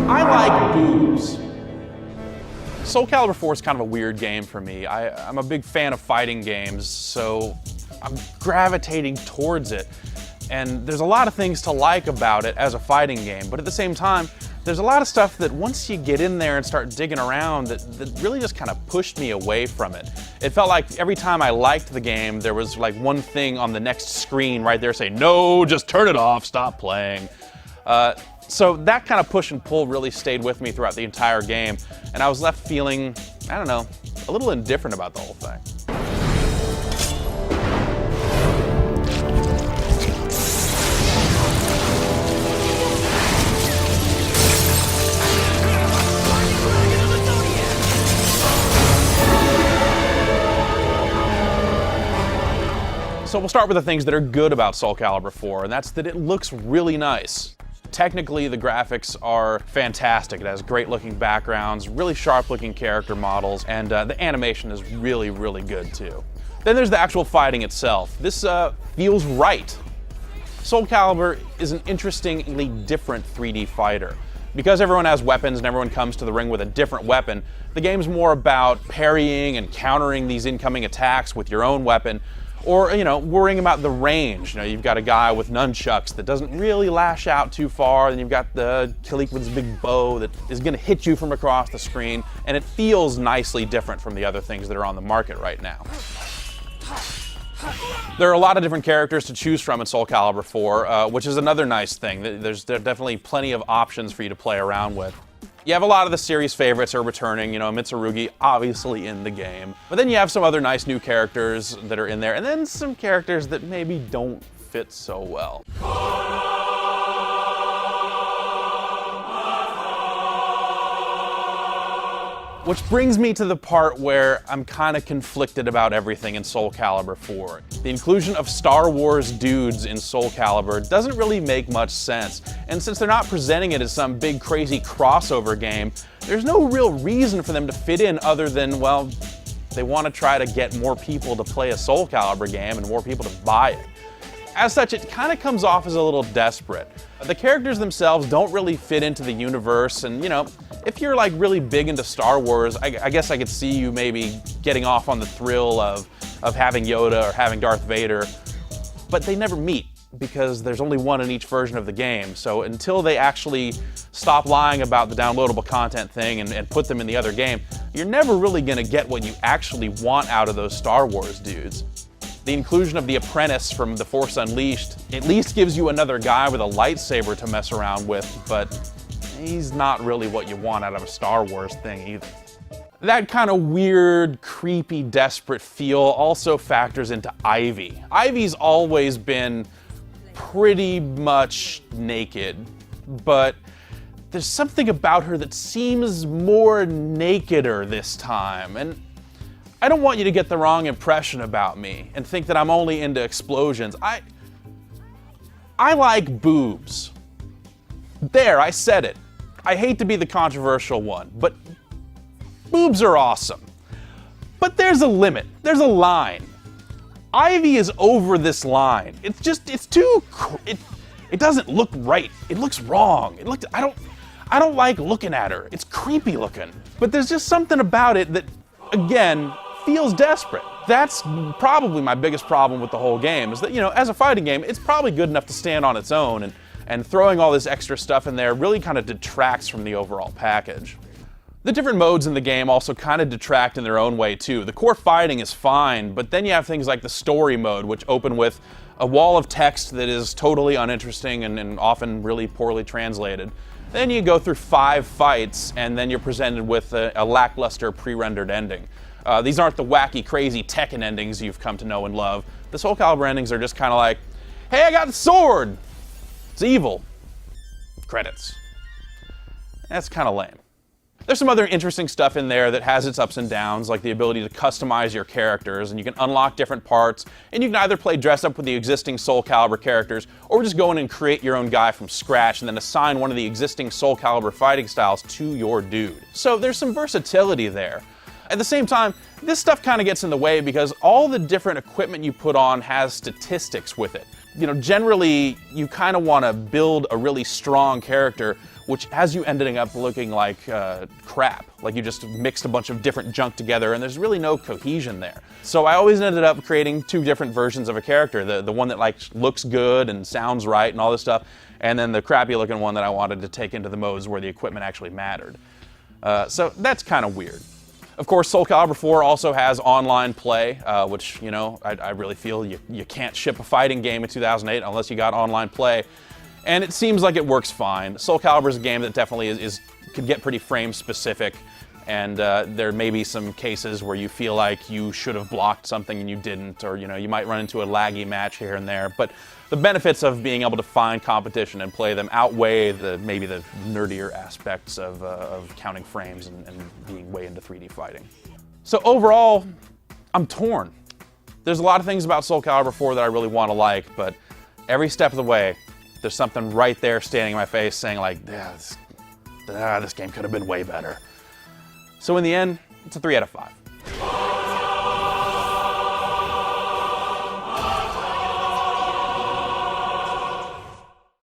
I like boobs. Soul Calibur IV is kind of a weird game for me. I'm a big fan of fighting games, so I'm gravitating towards it. And there's a lot of things to like about it as a fighting game, but at the same time, there's a lot of stuff that once you get in there and start digging around that really just kind of pushed me away from it. It felt like every time I liked the game, there was like one thing on the next screen right there saying, no, just turn it off, stop playing. So that kind of push and pull really stayed with me throughout the entire game, and I was left feeling, I don't know, a little indifferent about the whole thing. So we'll start with the things that are good about Soul Calibur IV, and that's that it looks really nice. Technically, the graphics are fantastic. It has great looking backgrounds, really sharp looking character models, and the animation is really, really good too. Then there's the actual fighting itself. This feels right. Soul Calibur is an interestingly different 3D fighter. Because everyone has weapons and everyone comes to the ring with a different weapon, the game's more about parrying and countering these incoming attacks with your own weapon, or, worrying about the range. You've got a guy with nunchucks that doesn't really lash out too far, and you've got the Kilik with his big bow that is gonna hit you from across the screen, and it feels nicely different from the other things that are on the market right now. There are a lot of different characters to choose from in Soul Calibur IV, which is another nice thing. There are definitely plenty of options for you to play around with. You have a lot of the series favorites are returning, Mitsurugi, obviously in the game. But then you have some other nice new characters that are in there, and then some characters that maybe don't fit so well. Which brings me to the part where I'm kind of conflicted about everything in Soul Calibur IV. The inclusion of Star Wars dudes in Soul Calibur doesn't really make much sense, and since they're not presenting it as some big crazy crossover game, there's no real reason for them to fit in other than, well, they want to try to get more people to play a Soul Calibur game and more people to buy it. As such, it kind of comes off as a little desperate. The characters themselves don't really fit into the universe, and if you're like really big into Star Wars, I guess I could see you maybe getting off on the thrill of having Yoda or having Darth Vader, but they never meet because there's only one in each version of the game. So until they actually stop lying about the downloadable content thing and put them in the other game, you're never really gonna get what you actually want out of those Star Wars dudes. The inclusion of the Apprentice from The Force Unleashed at least gives you another guy with a lightsaber to mess around with, but he's not really what you want out of a Star Wars thing either. That kind of weird, creepy, desperate feel also factors into Ivy. Ivy's always been pretty much naked, but there's something about her that seems more nakeder this time, and I don't want you to get the wrong impression about me and think that I'm only into explosions. I like boobs. There, I said it. I hate to be the controversial one, but boobs are awesome. But there's a limit. There's a line. Ivy is over this line. It doesn't look right. It looks wrong. I don't like looking at her. It's creepy looking. But there's just something about it that, again, feels desperate. That's probably my biggest problem with the whole game, is that, as a fighting game, it's probably good enough to stand on its own, and throwing all this extra stuff in there really kind of detracts from the overall package. The different modes in the game also kind of detract in their own way too. The core fighting is fine, but then you have things like the story mode, which open with a wall of text that is totally uninteresting and often really poorly translated. Then you go through 5 fights, and then you're presented with a lackluster pre-rendered ending. These aren't the wacky, crazy Tekken endings you've come to know and love. The Soul Calibur endings are just kind of like, hey, I got the sword! It's evil. Credits. That's kind of lame. There's some other interesting stuff in there that has its ups and downs, like the ability to customize your characters, and you can unlock different parts, and you can either play dress up with the existing Soul Calibur characters, or just go in and create your own guy from scratch, and then assign one of the existing Soul Calibur fighting styles to your dude. So there's some versatility there. At the same time, this stuff kind of gets in the way because all the different equipment you put on has statistics with it. Generally, you kind of want to build a really strong character which has you ending up looking like crap. Like you just mixed a bunch of different junk together and there's really no cohesion there. So I always ended up creating two different versions of a character. The one that like looks good and sounds right and all this stuff, and then the crappy looking one that I wanted to take into the modes where the equipment actually mattered. So that's kind of weird. Of course, Soul Calibur IV also has online play, which, you know, I really feel you can't ship a fighting game in 2008 unless you got online play. And it seems like it works fine. Soul Calibur is a game that definitely could get pretty frame specific, and there may be some cases where you feel like you should have blocked something and you didn't, or you know, you might run into a laggy match here and there. But the benefits of being able to find competition and play them outweigh maybe the nerdier aspects of counting frames and being way into 3D fighting. So overall, I'm torn. There's a lot of things about Soul Calibur 4 that I really want to like, but every step of the way, there's something right there standing in my face saying like, yeah, this game could have been way better. So in the end, it's a 3 out of 5.